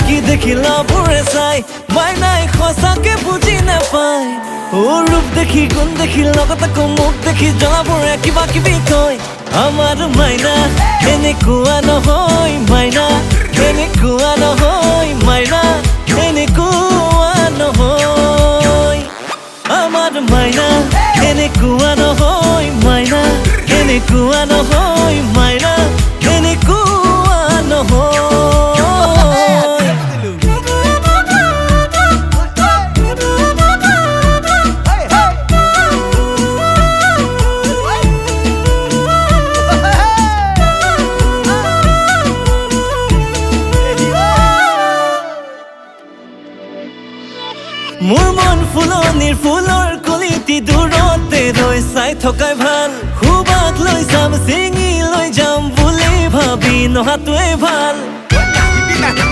কি দেখিলা বোৰে চাই মাইনাই সঁচাকে বুজি নাপায় ৰূপ দেখি গুণ দেখি লগত আকৌ মুখ দেখি জ্বলাবোৰে কিবা কিবি কয় আমাৰ মাইনা এনেকুৱা নহয় মাইনা এনেকুৱা নহয় মাইনা এনেকুৱা নহয় আমাৰ মাইনা এনেকুৱা নহয় মাইনা এনেকুৱা নহয় মাইনা এনেকুৱা নহয় মোৰ মন ফুলনিৰ ফুলৰ কলিটি দূৰতে ৰৈ চাই থকাই ভাল সুবাস লৈ যাম চিঙি লৈ যাম বুলি ভাবি নহাটোৱে ভাল